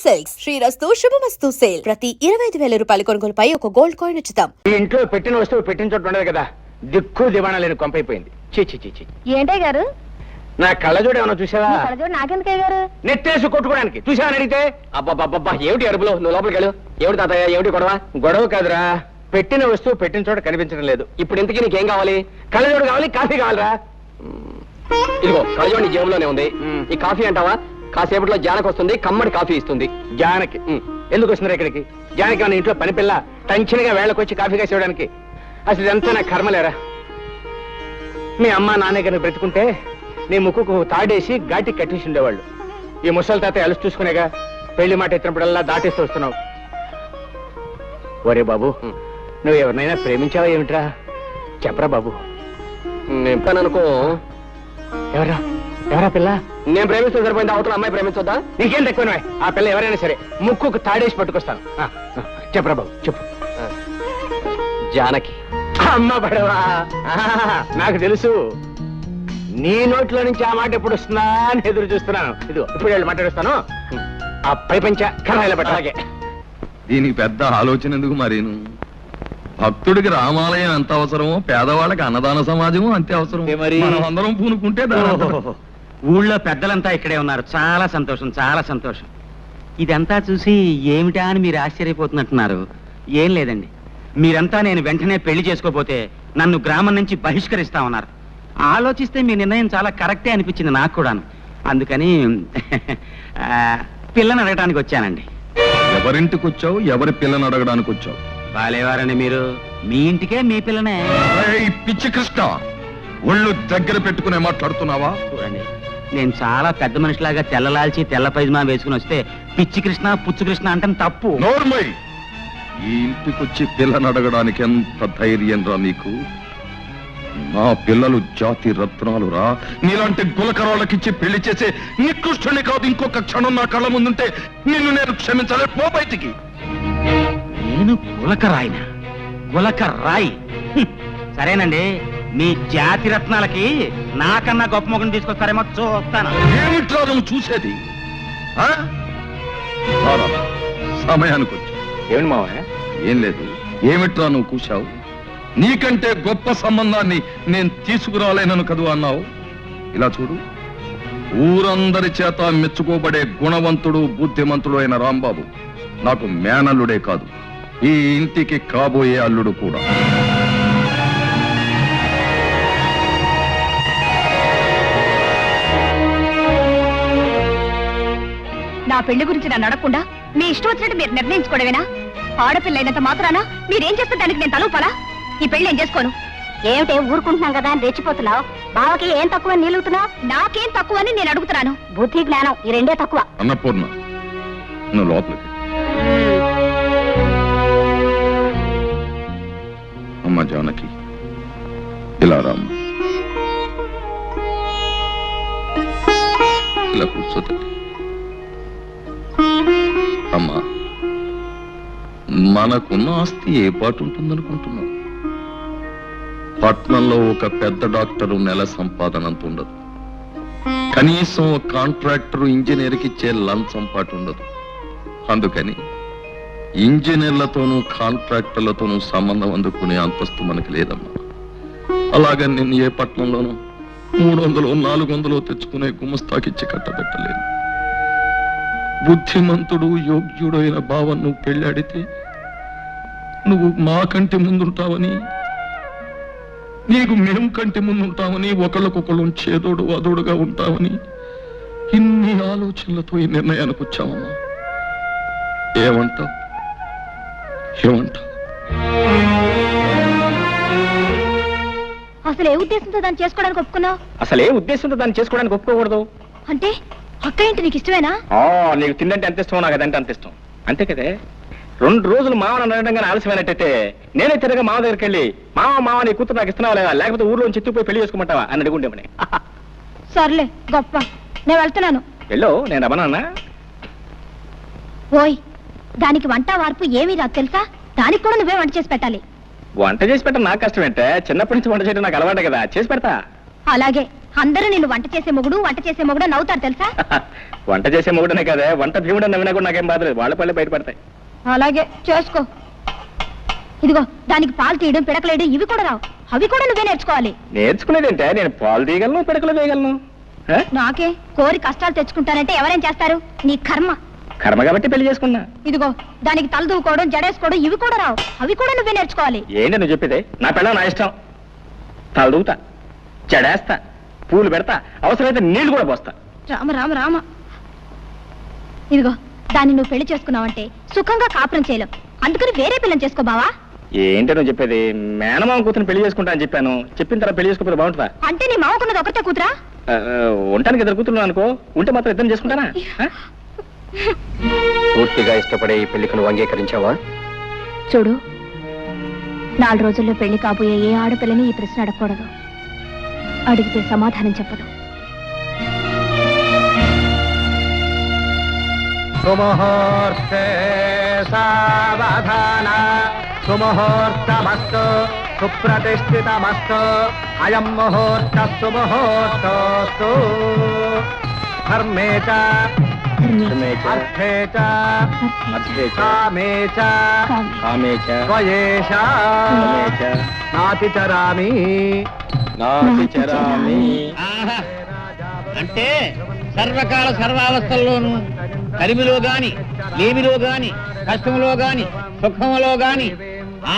Silks శ్రీరస్తు శుభమస్తు sale ప్రతి 25,000 రూపాయల కొనుగోలుపై ఒక గోల్డ్ కాయిన్ ఉచితం. ఈ ఇంట్లో పెట్టిన వస్తువు పెట్టిన చోట ఉండదు కదా, దిక్కు దివాణా లేని కొంపైపోయింది. చీ ఏంటే గారు, నా కళ్ళజోడు ఏమన్నా చూసావా? కళ్ళజోడు నాకెందుకే గారు? నెట్టేసి కొట్టుకోవడానికి చూసావని అడిగితే అబ్బా ఏమిటి అరుపులో, నువ్వు లోపలికి వెళ్ళు. ఏమిటి తాతయ్య, ఏమిటి గొడవ కాదురా, పెట్టిన వస్తువు పెట్టిన చోట కనిపించడం లేదు. ఇప్పుడు ఇంతకీ నీకేం కావాలి? కళ్ళజోడు కావాలి, కాఫీ కావాలరా? ఇదిగో కళ్ళజోడు నీ జేబులోనే ఉంది. ఈ కాఫీ అంటావా? కాసేపట్లో జానకి వస్తుంది, కమ్మడి కాఫీ ఇస్తుంది. జానకి ఎందుకు వస్తున్నారు ఇక్కడికి? జానకి మన ఇంట్లో పని పిల్ల టెన్షన్గా వేళకొచ్చి కాఫీ కాసి ఇవ్వడానికి. అసలు ఇదంతా నా కర్మలేరా. మీ అమ్మ నాన్న గారిని బ్రతుకుంటే నీ ముక్కుకు తాడేసి ఘాటి కట్టేసి ఉండేవాళ్ళు. ఈ ముసలి తాత అలసి చూసుకునేగా పెళ్లి మాట ఎత్తినప్పుడల్లా దాటేస్తూ వస్తున్నావు. ఒరే బాబు, నువ్వు ఎవరినైనా ప్రేమించావా ఏమిట్రా? చెప్పరా బాబు. అనుకో. ఎవరా పిల్ల? నేను ప్రేమిస్తే సరిపోయింది, అవతల అమ్మాయి ప్రేమించొద్దా? నీకేం తక్కువ. ఆ పిల్ల ఎవరైనా సరే ముక్కుకు తాడేసి పట్టుకొస్తాను. చెప్పరా బాబు, చెప్పు. జానకి. అమ్మ పడవా, నాకు తెలుసు. నీ నోట్లో నుంచి ఆ మాట ఎప్పుడు వస్తుందా అని ఎదురు చూస్తున్నాను. ఇదిగో ఇప్పుడు వెళ్ళి మాట్లాడుస్తాను. ఆ పై పంచ కర్రాయిల పట్టాగే. దీనికి పెద్ద ఆలోచన ఎందుకు మరీను? భక్తుడికి రామాలయం ఎంత అవసరమో పేదవాళ్ళకి అన్నదాన సమాజము అంతే అవసరం. మనం అందరం పూనుకుంటే ఊళ్ళో పెద్దలంతా ఇక్కడే ఉన్నారు. చాలా సంతోషం, చాలా సంతోషం. ఇదంతా చూసి ఏమిటా అని మీరు ఆశ్చర్యపోతున్నట్టున్నారు. ఏం లేదండి, మీరంతా నేను వెంటనే పెళ్లి చేసుకోపోతే నన్ను గ్రామం నుంచి బహిష్కరిస్తా ఉన్నారు. ఆలోచిస్తే మీ నిర్ణయం చాలా కరెక్టే అనిపించింది నాకు కూడాను. అందుకని పిల్లని అడగడానికి వచ్చానండి. ఎవరింటికి వచ్చావు? ఎవరి పిల్లని అడగడానికి వచ్చావు? బాలేవారని మీరు, మీ ఇంటికే మీ పిల్లనే. పిచ్చి కృష్ణ, ఒళ్ళు దగ్గర పెట్టుకునే మాట్లాడుతున్నావా? చూడండి, నేను చాలా పెద్ద మనిషిలాగా తెల్లలాల్చి తెల్ల పైజమా వేసుకుని వస్తే పిచ్చి కృష్ణ పుచ్చు కృష్ణ అంటే తప్పు. నోర్మై, ఈ ఇంటికొచ్చి పిల్లని అడగడానికి ఎంత ధైర్యం రా మీకు? నా పిల్లలు జాతి రత్నాలు రా. నీలాంటి గులకరాళ్ళకిచ్చి పెళ్లి చేసే నికృష్టుని కాదు. ఇంకొక క్షణం నా కళ్ళ ముందుంటే నిన్ను నేను క్షమించలే. పో బయటికి. నేను గులకరాయినా? గులకరాయి సరేనండి, మీ జాతి రత్నాలకి నాకన్నా గొప్ప మొగను తీసుకొస్తారేమో చూస్తాను. ఏమిట్రా నువ్వు చూసేది? సమయానికి వచ్చా. ఏమిటి మావయ్య? ఏం లేదు. ఏమిట్రా నువ్వు కూర్చావు? నీకంటే గొప్ప సంబంధాన్ని నేను తీసుకురాలేనను కదూ అన్నావు. ఇలా చూడు, ఊరందరి చేత మెచ్చుకోబడే గుణవంతుడు బుద్ధిమంతుడు అయిన రాంబాబు నాకు మేనల్లుడే కాదు, ఈ ఇంటికి కాబోయే అల్లుడు కూడా. నా పెళ్లి గురించి నన్ను అడగకుండా మీ ఇష్టం వచ్చినట్టు మీరు నిర్ణయించుకోవడమేనా? ఆడపిల్లైనంత మాత్రాన మీరేం చేస్తే దానికి నేను తలూపాలా? ఈ పెళ్లి నేను చేసుకోను. ఏమిటే ఊరుకుంటున్నాం కదా అని రెచ్చిపోతున్నావు? బావకి ఏం తక్కువ నిలుగుతున్నావు? నాకేం తక్కువ అని నేను అడుగుతున్నాను. బుద్ధి జ్ఞానం ఈ రెండే తక్కువ. అన్నపూర్ణ, నువ్వు లోపలికి. అమ్మ జానకి, ఇలా రామ్మ, ఇలా కూర్చోతండి. అమ్మా, మనకున్న ఆస్తి ఏ పాటు ఉంటుందనుకుంటున్నావు? పట్నంలో ఒక పెద్ద డాక్టరు నెల సంపాదన అంత ఉండదు. కనీసం ఒక కాంట్రాక్టర్ ఇంజనీర్కి ఇచ్చే లంచం పాటు ఉండదు. అందుకని ఇంజనీర్లతోనూ కాంట్రాక్టర్లతోనూ సంబంధం అందుకునే అంతస్తు మనకి లేదమ్మా. అలాగని నేను ఏ పట్నంలోనూ 300 400 తెచ్చుకునే గుమస్తాకిచ్చి కట్టబెట్టలేదు. బుద్ధిమంతుడు యోగ్యుడు అయిన భావం నువ్వు పెళ్ళాడితే నువ్వు మా కంటి ముందుంటావని, నీకు మేము కంటి ముందుంటామని, ఒకళ్ళకొకళ్ళు చేదోడు అదోడుగా ఉంటామని ఇన్ని ఆలోచనలతో ఈ నిర్ణయానికి వచ్చామమ్మా. ఏమంటావు? అసలు ఏ ఉద్దేశంతో దాన్ని చేసుకోవడానికి ఒప్పుకున్నావు? అసలు ఏ ఉద్దేశంతో దాన్ని చేసుకోవడానికి ఒప్పుకోకూడదు అంటే అక్క ఏంటి నీకు ఇష్టమేనా? నీకు తిండంటే ఎంత ఇష్టమో నాకు అదంటే అంత ఇష్టం. అంతే కదే. 2 రోజులు మామని అనడంగానే ఆలస్యమైనట్టయితే నేనే తిరగా మామ దగ్గరికి వెళ్ళి మామ నీ కూతురు నాకు ఇస్తున్నావా లేదా, లేకపోతే ఊర్లో చెత్తుపోయి పెళ్లి చేసుకోమంటావా అని అడుగుండేమని. సర్లే గొప్ప, నేను వెళ్తున్నాను. వెళ్ళు, నేను రమణన్నా. ఓయ్, దానికి వంట వార్పు ఏమీ రాదు తెలుసా? దానికి కూడా నువ్వే వంట చేసి పెట్టాలి. వంట చేసి పెట్టడం నాకు కష్టం ఏంటే? చిన్నప్పటి నుంచి వంట చేయడం నాకు అలవాటే కదా, చేసి పెడతా. అలాగే, అందరూ నిన్ను వంట చేసే మొగుడు నవ్వుతారు తెలుసా? వంట చేసే మొగుడనే కదా, వంట భీముడు నవ్వినా కూడా నాకేం బాధలేదు, వాళ్ళ పళ్ళే బయటపడతాయి. అలాగే చేసుకో. ఇదిగో దానికి పాలు తీయడం పిడకలేయడం ఇవి కూడా రావు, అవి కూడా నువ్వే నేర్చుకోవాలి. నేర్చుకునేదంటే నేను పాలు తీయగలను, పిడకలు వేయగలను. నాకే కోరి కష్టాలు తెచ్చుకుంటానంటే ఎవరేం చేస్తారు? నీ కర్మ. కర్మ కాబట్టి పెళ్లి చేసుకున్నా. ఇదిగో దానికి తల దూకోవడం జడేసుకోవడం ఇవి కూడా రావు, అవి కూడా నువ్వే నేర్చుకోవాలి. ఏంటి నువ్వు చెప్పేది? నా పిల్లలు నా ఇష్టం. తల దూతా, జడేస్తా, పూలు పెడతా, అవసరమైతే నీళ్లు కూడా పోస్తా. రామ రామ రామ. ఇదిగో దాన్ని నువ్వు పెళ్లి చేసుకున్నావంటే సుఖంగా కాపురం చేయలేవు, అందుకని వేరే పిల్లని చేసుకో బావా. ఏంటి నువ్వు చెప్పేది? మేనమామ కూతురు పెళ్లి చేసుకుంటా అని చెప్పాను, చెప్పిన తర్వాత పెళ్లి చేసుకోకపోతే బాగుంటుందా? అంటే నీ మామకున్నది ఒకటే కూతురా? ఉండటానికి ఇద్దరు కూతురు అనుకో, ఉంటే మాత్రం ఇద్దరు చేసుకుంటానా? పూర్తిగా ఇష్టపడే ఈ పెళ్లికి నువ్వు అంగీకరించావా? చూడు, 4 రోజుల్లో పెళ్లి కాబోయే ఏ ఆడపిల్లని ఈ ప్రశ్న అడగకూడదు, అడిగితే సమాధానం చెప్పదు. సుముహూర్తే సావధాన, సుముహూర్తమస్తు, సుప్రతిష్ఠితమస్తు, అయం ముహూర్త సుముహూర్తోస్తు. ధర్మే చ అర్థే చ కామే చ త్వయేష నాతిచరామి నాతిచరామి. అంటే సర్వకాల సర్వావస్థల్లోనూ కలిమిలో గాని, లేమిలో గాని, కష్టంలో గాని, సుఖంలో గాని,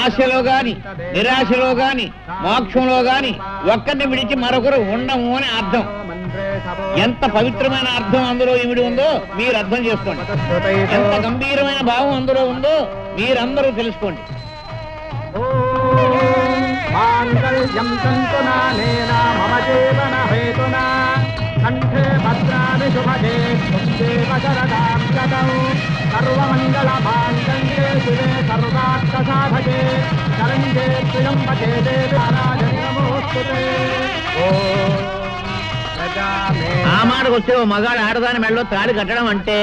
ఆశలో గాని, నిరాశలో గాని, మోక్షంలో గాని ఒక్కరిని విడిచి మరొకరు ఉండము అని అర్థం. ఎంత పవిత్రమైన అర్థం అందులో ఇమిడి ఉందో మీరు అర్థం చేసుకోండి, ఎంత గంభీరమైన భావం అందులో ఉందో మీరందరూ తెలుసుకోండి. మాంగళ్యం తంతునానేన మమ జీవన హేతునా కంఠే భద్రాని శుభగే దేవ శరదాం శతం సర్వమంగళ మాంగళ్యే శివే సర్వార్థ సాధకే శరణ్యే త్ర్యంబకే దేవి నారాయణి నమోస్తుతే. ఆ మాటకు వస్తే ఓ మగాడు ఆడదాని మెడలో తాళి కట్టడం అంటే,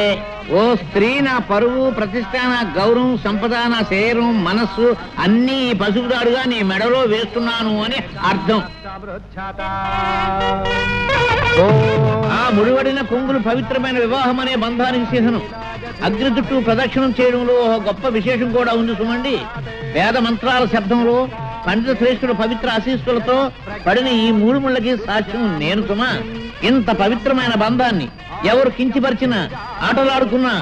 ఓ స్త్రీ నా పరువు, ప్రతిష్ట, నా గౌరవం, సంపద, నా శరీరం, మనస్సు అన్నీ ఈ పసుపుదారుగా నీ మెడలో వేస్తున్నాను అని అర్థం. ఆ ముడివడిన కొంగులు పవిత్రమైన వివాహం అనే బంధానికి చిహ్నం. అగ్ని చుట్టూ ప్రదక్షిణం చేయడంలో ఒక గొప్ప విశేషం కూడా ఉంది సుమండి. వేద మంత్రాల శబ్దంలో పండిత శ్రేష్ఠుడు పవిత్ర ఆశీస్సులతో పడిన ఈ 3 ముళ్ళకి సాక్ష్యం నేను సుమా. ఇంత పవిత్రమైన బంధాన్ని ఎవరు కించిపరిచినా, ఆటలాడుకున్నా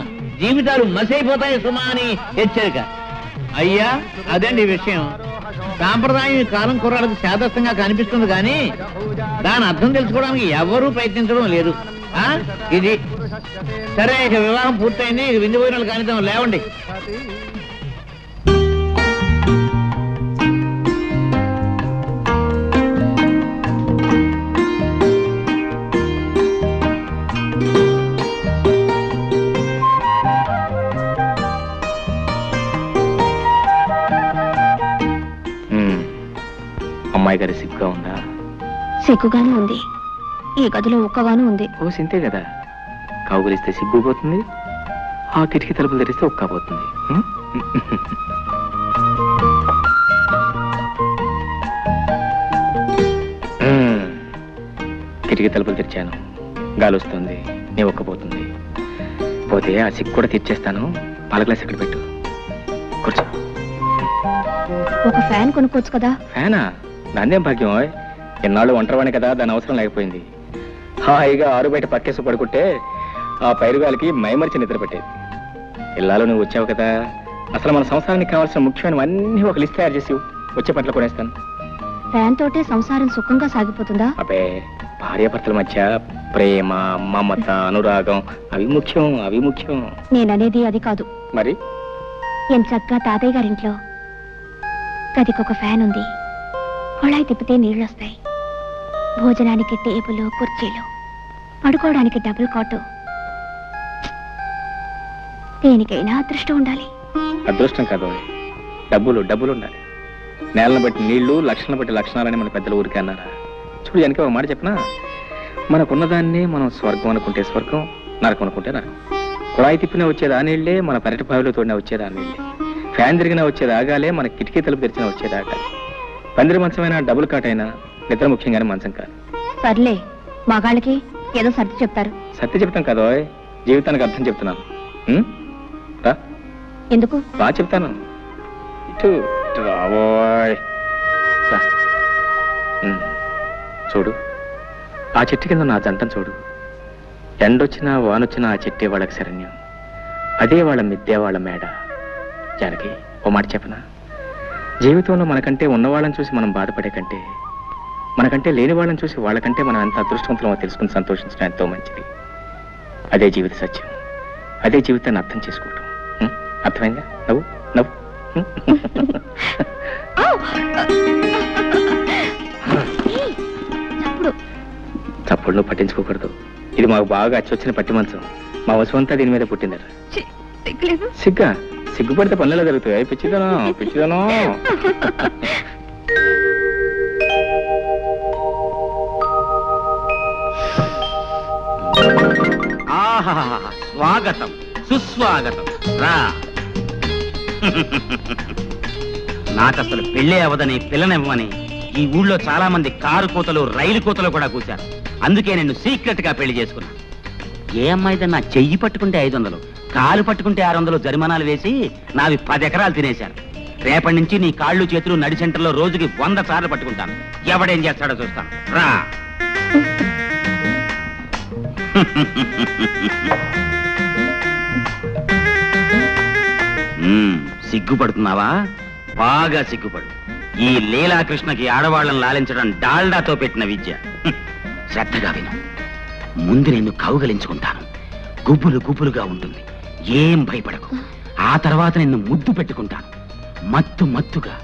జీవితాలు మసైపోతాయి సుమా అని హెచ్చరిక. అయ్యా అదండి విషయం. సాంప్రదాయం ఈ కాలం కుర్రాళ్ళకి శాదస్తంగా కనిపిస్తుంది కానీ దాని అర్థం తెలుసుకోవడానికి ఎవరూ ప్రయత్నించడం లేదు. ఇది సరే, ఇక వివాహం పూర్తయింది, ఇక విందు భోజనాలు కానిద్దాం, లేవండి. అమ్మాయి గారి సిగ్గుగా ఉందా? సిగ్గుగానే ఉంది, ఈ గదిలో ఉక్కగాను ఉంది. ఓ సింతే కదా, కౌగులిస్తే సిగ్గు పోతుంది, ఆ కిటికీ తలుపులు తెరిస్తే ఉక్క పోతుంది. కిటికీ తలుపులు తెరిచాను, గాలి వస్తుంది, నీ ఒక్కపోతుంది. పోతే ఆ సిగ్గు కూడా తెచ్చేస్తాను. పాల గ్లాస్ ఎక్కడ పెట్టు, కూర్చో. ఒక ఫ్యాన్ కొనుక్కోవచ్చు కదా? ఫ్యానా? దాన్నేం భాగ్యం. ఎన్నాళ్ళు ఒంటరివాణి కదా, దాని అవసరం లేకపోయింది. హాయిగా ఆరు బయట పక్కేసి పడుకుంటే ఆ పైరుగాలికి మైమరిచి నిద్ర పెట్టేది. ఇల్లాలో నువ్వు వచ్చావు కదా, అసలు మన సంసారానికి కావాల్సిన ముఖ్యమైనవన్నీ ఒక లిస్ట్ తయారు చేసి వచ్చే పట్ల కొనేస్తాను. ఫ్యాన్ తోటే సంసారం సుఖంగా సాగిపోతుందా? అబ్బే, భార్యాభర్తల మధ్య ప్రేమ, మమత, అనురాగం అవి ముఖ్యం, అవి ముఖ్యం. నేననేది అది కాదు. మరి ఏం చక్కగా తాతయ్య గారింట్లో గదికొక ఫ్యాన్ ఉంది, కొళాయి తిప్పితే నీళ్ళొస్తాయి, భోజనానికి టేబుల్, కుర్చీలు, పడుకోవడానికి డబుల్ కాటు. దేనికైనా అదృష్టం ఉండాలి. అదృష్టం కాదు, డబ్బులు ఉండాలి. నేలను బట్టి నీళ్లు, లక్షణాలను బట్టి లక్షణాలని మన పెద్దలు ఊరికే అన్నారా? చూడు, వెనక ఒక మాట చెప్పనా, మనకున్నదాన్ని మనం స్వర్గం అనుకుంటే స్వర్గం, నరకం అనుకుంటే నరకం. కుళాయి తిప్పినా వచ్చేది ఆ నీళ్లే, మన పెరటి బావిలో తోడినా వచ్చేది ఆ నీళ్లే. ఫ్యాన్ తిరిగినా వచ్చేది ఆగాలే, మన కిటికీ తలుపు తెరిచినా వచ్చేది ఆగాలి. పందిరి మంచమైనా, డబుల్ కాట్ అయినా నిద్ర ముఖ్యంగానే మంచం కాదు. సర్లే, మగాళ్ళకి ఏదో సర్ది చెప్తారు. సత్య చెప్తాం కదా జీవితానికి అర్థం చెప్తున్నాను. రా ఎందుకు? బాగా చెప్తాను. ఇటు ఇటు రావోయ్. రా. చూడు, ఆ చెట్టు కింద నా జంటను చూడు. ఎండొచ్చినా వానొచ్చినా ఆ చెట్టే వాళ్ళకి శరణ్యం. అదే వాళ్ళ మిద్దే వాళ్ళ మేడ. జానకి, ఓ మాట చెప్పనా? జీవితంలో మనకంటే ఉన్నవాళ్ళని చూసి మనం బాధపడే కంటే, మనకంటే లేని వాళ్ళని చూసి వాళ్ళకంటే మనం ఎంత అదృష్టవంతులమో తెలుసుకుని సంతోషించడం ఎంతో మంచిది. అదే జీవిత సత్యం. అదే జీవితాన్ని అర్థం చేసుకోవటం. అర్థమైందా? నవ్వు నవ్వు. చప్పుడు నువ్వు పట్టించుకోకూడదు. ఇది మాకు బాగా అచ్చొచ్చిన పట్టి మంచం. మా వసువంతా దీని మీద పుట్టిందట. సిగ్గా సిగ్గుపడితే పనులలో జరుగుతాయి. పిచ్చిదనో పిచ్చిదనో. స్వాగతం సుస్వాగతం. రా. నాకసలు పెళ్ళే అవదని పిల్లనివ్వని ఈ ఊళ్ళో చాలా మంది కారు కూతలు రైలు కూతలు కూడా కూర్చారు. అందుకే నేను సీక్రెట్ గా పెళ్లి చేసుకున్నా. ఏ అమ్మాయితో నా చెయ్యి పట్టుకుంటే 500, కాలు పట్టుకుంటే 600 జరిమానాలు వేసి నావి 10 ఎకరాలు తినేశారు. రేపటి నుంచి నీ కాళ్ళు చేతులు నడి సెంటర్లో రోజుకి 100 సార్లు పట్టుకుంటాను. ఎవడేం చేస్తాడో చూస్తాను. రా. సిగ్గుపడుతున్నావా? బాగా సిగ్గుపడు. ఈ లీలాకృష్ణకి ఆడవాళ్ళని లాలించడం డాల్డాతో పెట్టిన విద్య. శ్రద్ధగా విను. ముందు నిన్ను కౌగలించుకుంటాను. గుబులు గుబులుగా ఉంటుంది. ఏం భయపడకు. ఆ తర్వాత నిన్ను ముద్దు పెట్టుకుంటాను. మత్తు మత్తుగా,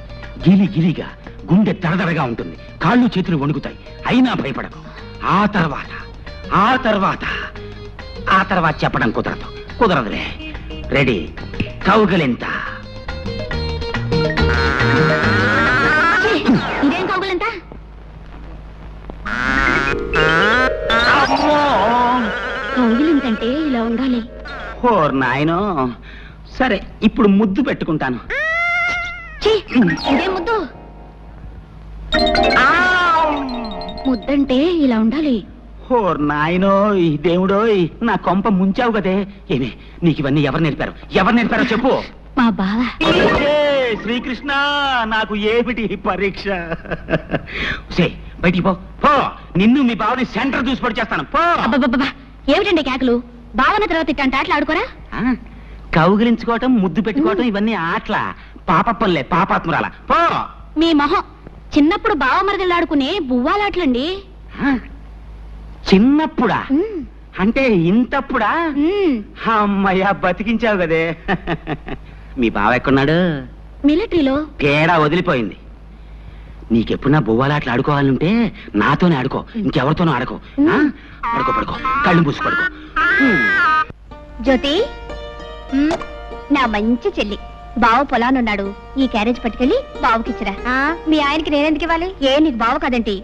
గిలి గిలిగా, గుండె దడదడగా ఉంటుంది. కాళ్ళు చేతులు వణుకుతాయి. అయినా భయపడకు. ఆ తర్వాత చెప్పడం కుదరదులే. రెడీ? కౌగలింత. ఇదేం కౌగులంత? కౌగులింతంటే ఇలా ఉండాలి. ఓర్ నాయనో. సరే, ఇప్పుడు ముద్దు పెట్టుకుంటాను. ఇదే ముద్దు? ముద్దంటే ఇలా ఉండాలి. ఓర్ నాయనో, ఈ దేవుడోయ్, నా కొంప ముంచావు కదే. ఏమి, నీకు ఇవన్నీ ఎవరు నేర్పారో చెప్పు. మా బావ. శ్రీకృష్ణ, నాకు ఏమిటి పరీక్ష? బయటికి పో. నిన్ను మీ బావని సెంటర్ చూసి పడి చేస్తాను. పో. అబ్బబ్బబ్బా, ఏమిటండి కేకలు? బావన తర్వాత ఇట్టంటే ఆటలు ఆడుకోరా? కౌగిలించుకోవటం, ముద్దు పెట్టుకోవటం ఇవన్నీ ఆటల. పాపప్పలే, పాపాత్మురాల. పో. మీ మొహం. చిన్నప్పుడు బావ మరదలు ఆడుకునే బువ్వాలాటలండి. చిన్నప్పుడా? అంటే ఇంతప్పుడా? అమ్మయ్యా, బతికించావు కదే. మీ బావ ఎక్కడున్నాడు? మిలిటరీలో. తేడా వదిలిపోయింది. నీకెప్పుడు నా బొవ్వాలాట్లు ఆడుకోవాలంటే నాతోనే ఆడుకో, ఇంకెవరితోనూ ఆడుకో. పడుకో, కళ్ళు మూసి పడుకో. జ్యోతి, నా మంచి చెల్లి. బావ పొలానున్నాడు. ఈ క్యారేజ్ పట్టుకెళ్ళి బావకిచ్చిరా. మీ ఆయనకి నేనెందుకు ఇవ్వాలి? నీకు బావ కదంటి.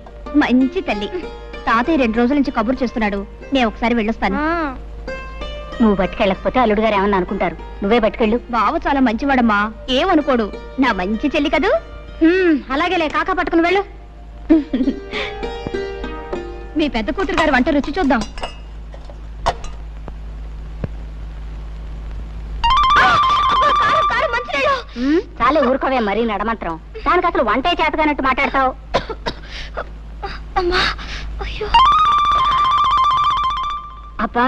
మంచి తల్లి. తాతయ్య 2 రోజుల నుంచి కబురు చేస్తున్నాడు. నేను ఒకసారి వెళ్ళొస్తాను. నువ్వు పట్టుకెళ్ళకపోతే అల్లుడు గారు ఏమన్నా అనుకుంటారు. నువ్వే పట్టుకెళ్ళు. బావ చాలా మంచివాడమ్మా, ఏమనుకోడు. నా మంచి చెల్లి కదూ. అలాగేలే, కాకా పట్టుకుని వెళ్ళు. మీ పెద్ద కూతురు గారు వంట రుచి చూద్దాం. చాలే, ఊరుకోవే మరీ నడమంత్రం. దానికి అసలు వంటే చేతగానట్టు మాట్లాడతావు. అబ్బా,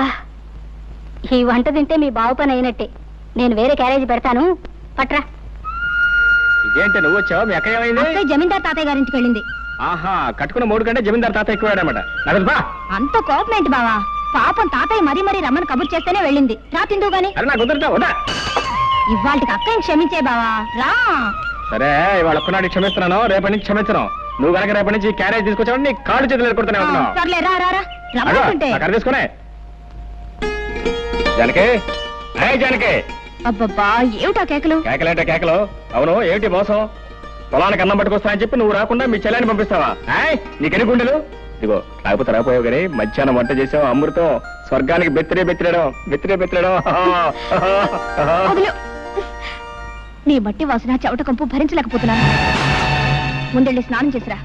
ఈ వంట తింటే మీ బావు పని అయినట్టే. నేను వేరే క్యారేజీ పెడతాను, పట్రా. ఇదేంటే నువ్వు వచ్చావు? మీ అక్క ఏమైంది? జమీందార్ తాతయ్య గారింటికి వెళ్ళింది. ఆహా, కట్టుకున్న 3 కంటే జమీందార్ తాత ఎక్కువాడనమాట. అంత కోపం ఏంటి బావా? పాపం తాతయ్య మరీ రమ్మని కబుర్ చేస్తేనే వెళ్ళింది. రా తిందువు గాని. ఇవాళకి అక్కని క్షమించే బావా, రా. సరే, ఇవాళ ఒక్కనాడు క్షమిస్తున్నాను, రేపటి నుంచి క్షమించను. నువ్వు కనుక రేపటి నుంచి క్యారేజ్ తీసుకొచ్చావు, నీ కాళ్ళు చేతులు ఎదుర్కొడుతున్నావు. సర్లే, రా రమ్మంటే. తీసుకునే జానకి. జానకి, అబ్బబ్బా, ఏమిటా కేకలు? కేకలేంటే కేకలు? అవును, ఏమిటి మోసం? పొలానికి అన్నం పట్టుకొస్తానని చెప్పి నువ్వు రాకుండా మీ చెల్లెని పంపిస్తావా? నీకెన్ని గుండెలు? ఇదిగో, లేకపోతే రాపోయావు కానీ మధ్యాహ్నం వంట చేసావు అమృతం. స్వర్గానికి బెత్తిరే బెత్తిరడం. నీ మట్టి వాసన చెవట కంపు భరించలేకపోతున్నాను. ముందెళ్ళి స్నానం చేసిరా.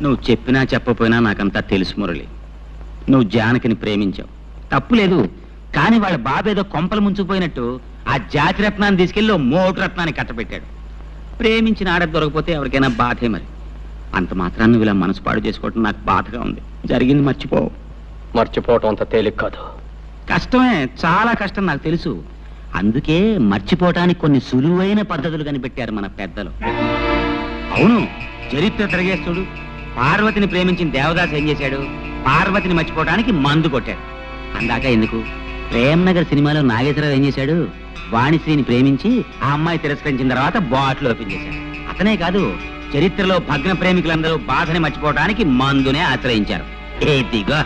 నువ్వు చెప్పినా చెప్పపోయినా నాకంతా తెలుసు మురళి. నువ్వు జానకిని ప్రేమించావు, తప్పులేదు. కానీ వాళ్ళ బాబేదో కొంపలు ముంచుకుపోయినట్టు ఆ జాతి రత్నాన్ని తీసుకెళ్ళి ఓ మోటు రత్నాన్ని కట్టబెట్టాడు. ప్రేమించిన ఆడ దొరకపోతే ఎవరికైనా బాధే. మరి అంత మాత్రాన్ని నువ్వు ఇలా మనసు పాడు చేసుకోవటం నాకు బాధగా ఉంది. జరిగింది మర్చిపో. మర్చిపోవటం అంత తేలిక కాదు. కష్టమే, చాలా కష్టం నాకు తెలుసు. అందుకే మర్చిపోవటానికి కొన్ని సులువైన పద్ధతులు కనిపెట్టారు మన పెద్దలు. అవును, చరిత్ర తిరగేస్తుడు. పార్వతిని ప్రేమించిన దేవదాస్ ఏం చేశాడు? పార్వతిని మర్చిపోవడానికి మందు కొట్టాడు. అందాక ఎందుకు, ప్రేమ్నగర్ సినిమాలో నాగేశ్వరరావు ఏం చేశాడు? వాణిశ్రీని ప్రేమించి ఆ అమ్మాయి తిరస్కరించిన తర్వాత బాటిల్ ఓపెన్ చేశాడు. అతనే కాదు, చరిత్రలో భగ్న ప్రేమికులందరూ బాధని మర్చిపోవడానికి మందునే ఆశ్రయించారు. ఏదిగా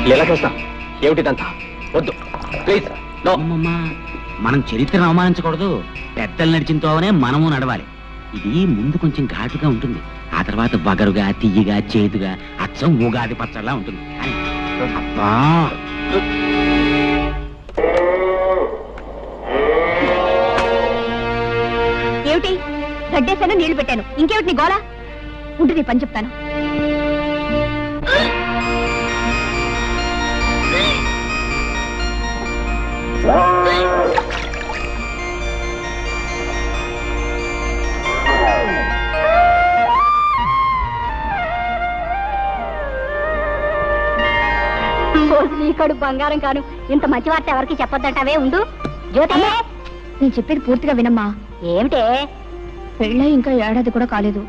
లీలాకృష్ణ, ఏమిటిదంతా? వద్దు ప్లీజ్. అమ్మమ్మా, మనం చరిత్రను అవమానించకూడదు. పెద్దలు నడిచిన తోవనే మనము నడవాలి. ఇది ముందు కొంచెం ఘాటుగా ఉంటుంది, ఆ తర్వాత బగరుగా, తియ్యగా, చేదుగా, అచ్చం ఉగాది పచ్చడిలా ఉంటుంది. కానీ అబ్బా, ఏమిటి గడ్డేశాను, నీళ్లు పెట్టాను, ఇంకేమిటి నీ గోళ? ఉంటుంది పని చెప్తాను. నీకడు బంగారం కాను, ఇంత మంచి వార్త ఎవరికి చెప్పొద్దంటావే. ఉండు జ్యోతి, నేను చెప్పేది పూర్తిగా వినమ్మా. ఏమిటే? పెళ్ళై ఇంకా ఏడాది కూడా కాలేదు,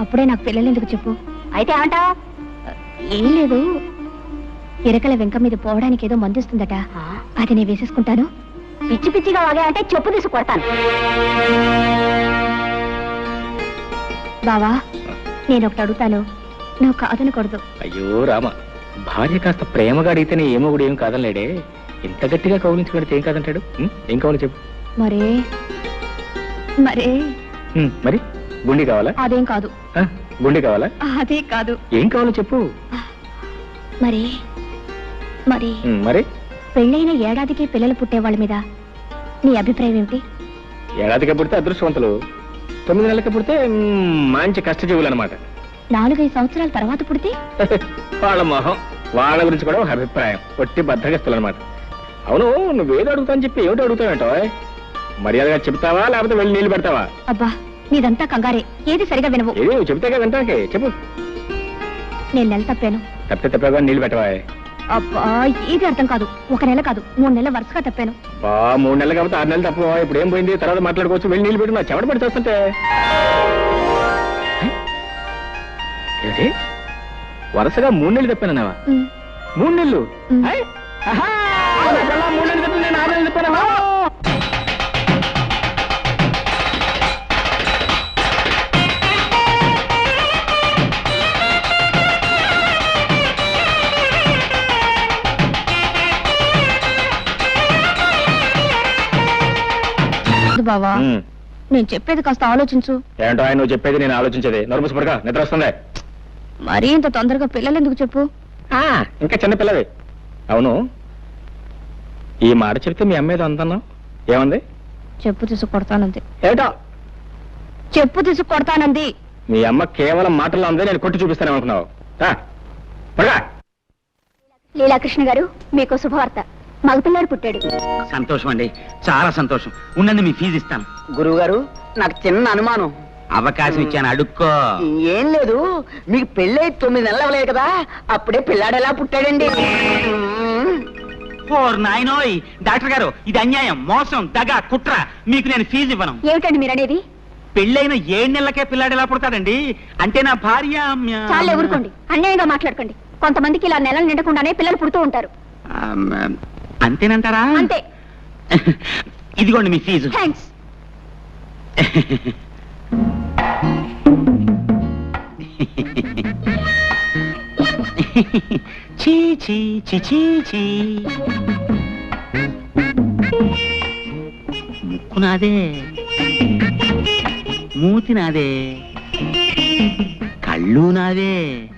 అప్పుడే నాకు పిల్లలు ఎందుకు చెప్పు. అయితే ఏమంటావు? ఏం లేదు, ఇరకల వెంక మీద పోవడానికి ఏదో మందిస్తుందట, అది నేను వేసేసుకుంటాను. పిచ్చి పిచ్చిగా వాగా అంటే చెప్పు తీసి కొడతాను. బావా, నేను ఒకటి అడుగుతాను, నువ్వు కాదనకూడదు. అయ్యో రామ, భార్య కాస్త ప్రేమగా అడిగితేనే ఏమో కూడా ఏం కాదనలేడే. ఇంత గట్టిగా కౌలించుకుంటే ఏం కాదంటాడు? ఏం కావాలి చెప్పు. మరే మరే మరి గుండి కావాలా? అదేం కాదు. గుండి కావాలా? అదే కాదు. ఏం కావాలో చెప్పు. మరి మరి మరి పెళ్ళైన ఏడాదికి పిల్లలు పుట్టే వాళ్ళ మీద నీ అభిప్రాయం ఏమిటి? ఏడాదికి పుడితే అదృష్టవంతులు, 9 నెలలకి పుడితే మంచి కష్టజీవులు అనమాట. 4-5 సంవత్సరాల తర్వాత పుడితే వాళ్ళ మొహం, వాళ్ళ గురించి కూడా ఒక అభిప్రాయం, ఒట్టి బద్దగిస్తులు అనమాట. అవును, నువ్వేదో అడుగుతాను చెప్పి ఏమిటి అడుగుతావేంటో? మర్యాదగా చెప్తావా లేకపోతే వెళ్ళి నీళ్ళు పెడతావా? అబ్బా, నీదంతా కంగారే, ఏది సరిగా వినవు. ఏది నువ్వు చెప్తే కదా వింటాకే. చెప్పు. నేను నెల తప్పాను. తప్పగా నీళ్ళు పెట్టవా? అబ్బా, ఏది అర్థం కాదు. 1 నెల కాదు, 3 నెలల వరుసగా తప్పాను. 3 నెలలు కాబట్టి 6 నెలలు తప్ప. ఇప్పుడు ఏం పోయింది, తర్వాత మాట్లాడుకోవచ్చు. వెళ్ళి నీళ్ళు పెట్టు. నా చెమట పడి చేస్తుంటే ఏంటి వరుసగా 3 నెలలు తప్పానన్నావా? 3 నెలలు? 3 నెలలు తప్పి నేను 6 నెలలు తప్పానా? బావా, నేను చెప్పేది కాస్త ఆలోచించు. ఏంటో ఆయన నువ్వు చెప్పేది నేను ఆలోచించేది. నరుముసుపడగా నిద్ర వస్తుంది. మరీ ఇంత తొందరగా పిల్లలు ఎందుకు చెప్పు? ఇంకా చిన్నపిల్లవి. అవును, ఈ మాట చెప్తే మీ అమ్మ ఏదో అందన్నావు, ఏమంది? చెప్పు తీసు కొడతానంది. ఏటో చెప్పు తీసు కొడతానంది. మీ అమ్మ కేవలం మాటల్లో ఉంది, నేను కొట్టి చూపిస్తాను అనుకున్నావు. లీలాకృష్ణ గారు, మీకు శుభవార్త, మగపిల్లాడు పుట్టాడు. సంతోషం అండి, చాలా సంతోషం. ఉండండి, మీ ఫీజు ఇస్తాను. గురువు గారు, నాకు చిన్న అనుమానం. అవకాశం ఇచ్చాను, అడుక్కో. ఏం లేదు, మీకు పెళ్ళై 9 నెలలు అవ్వలేదు కదా, అప్పుడే పిల్లాడు ఎలా పుట్టాడండి? ఓర్ నాయనోయ్, డాక్టర్ గారు, ఇది అన్యాయం, మోసం, దగ, కుట్ర. మీకు నేను ఫీజు ఇవ్వను. ఏమిటండి మీరు అనేది? పెళ్ళైన 7 నెలలకే పిల్లాడు ఎలా పుడతాడండి? అంటే నా భార్య. చాలా ఊరుకోండి, అన్యాయంగా మాట్లాడకండి. కొంతమందికి ఇలా నెలలు నిండకుండానే పిల్లలు పుడుతూ ఉంటారు. అంతేనంటారా? అంతే. ఇదిగోండి మీ ఫీజు. థ్యాంక్స్. చీ చీ చీ చీ చీ. ముక్కు నాదే, మూతి నాదే, కళ్ళు నాదే.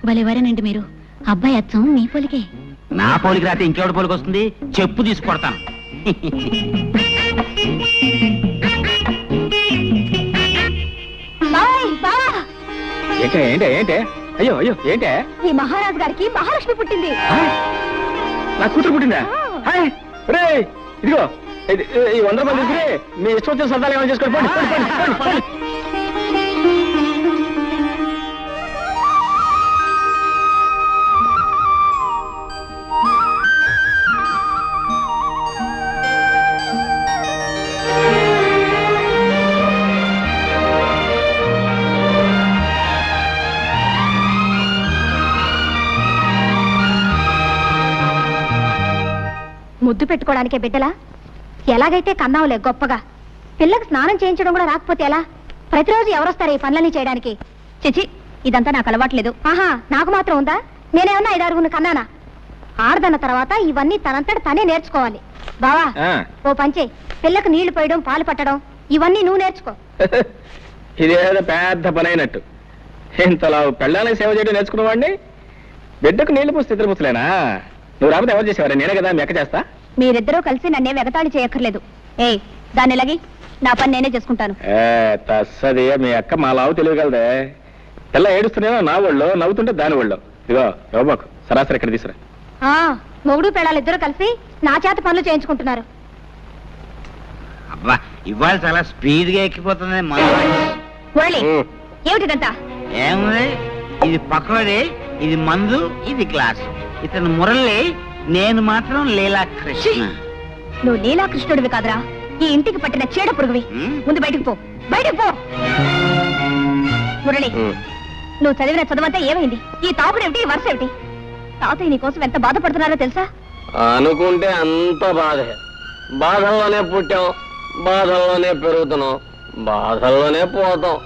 భలేవారేనండి మీరు. అబ్బాయి అచ్చం మీ పోలికే. నా పోలికి రాతే ఇంకెవడి పోలికి వస్తుంది? చెప్పు తీసుకొడతాను. ఏంటే ఏంటే ఏంటే అయ్యో అయ్యో ఏంటే ఈ మహారాజు గారికి మహాలక్ష్మి పుట్టింది. నా కూతురు పుట్టిందా? హాయ్ రే ఇదిగో ఈ 100 రూపాయలు తీసుకుని మీ ఇష్టం వచ్చిన సరదాలు ఏమైనా చేసుకోండి. పోండి, పోండి, పోండి, పోండి, పోండి. ముద్దు పెట్టుకోవడానికే బిడ్డలా? ఎలాగైతే కన్నావులే గొప్పగా. పిల్లకి స్నానం చేయించడం కూడా రాకపోతే ఎలా? ప్రతిరోజు ఎవరొస్తారు ఈ పనులన్నీ చేయడానికి? చిచి, ఇదంతా నాకు అలవాట్లేదు. ఆహా, నాకు మాత్రం ఉందా? నేనేమన్నా 5-6 కన్నానా? ఆడదన్న తర్వాత ఇవన్నీ తనంతట తనే నేర్చుకోవాలి. బావా, ఓ పంచే, పిల్లకు నీళ్లు పోయడం, పాలు పట్టడం ఇవన్నీ నువ్వు నేర్చుకో. ఇదేదో పెద్ద పని అయినట్టు. ఇంతలా పెళ్ళాలని సేవ చేయడం నేర్చుకున్నవాడిని బిడ్డకు నీళ్లు పోస్తే ఇద్దరు ముసలేనా? నువ్వు రాకపోతే ఎవరు చేసేవారు? నేనే కదా మెక్క చేస్తా. మీరిద్దరూ కలిసి నన్నే వెగతాళి చేయక్కర్లేదు. ఏయ్, దాన్ని ఎలాగి నా పని నేనే చేసుకుంటాను. తస్సది, మీ అక్క మా లావు తెలియగలదే. పిల్ల ఏడుస్తున్నానో నా ఒళ్ళో, నవ్వుతుంటే దాని ఒళ్ళో. ఇదిగో యోబాకు సరాసరి ఇక్కడ తీసురా. మొగుడు పెళ్ళాలు ఇద్దరు కలిసి నా చేత పనులు చేయించుకుంటున్నారు. అబ్బా, ఇవాళ చాలా స్పీడ్ గా ఎక్కిపోతుంది. మురళి, ఏమిటిదంతా? ఏముంది, ఇది పకోడీ, ఇది మందు, ఇది గ్లాసు. ఇతను మురళి, నేను మాత్రం లీలా కృష్ణ. నువ్వు లీలా కృష్ణుడివి కాదురా, ఈ ఇంటికి పట్టిన చీడ పురుగువి. ముందు బయటికి పో, బయటికి పో. మురళి, నువ్వు చదివిన చదువంతా ఏమైంది? ఈ తాపుడేమిటి, ఈ వరుస ఏమిటి? తాతయ్య నీ కోసం ఎంత బాధపడుతున్నారో తెలుసా? అనుకుంటే అంత బాధే. బాధల్లోనే పుట్టాం, బాధల్లోనే పెరుగుతున్నాం, బాధల్లోనే పోతాం.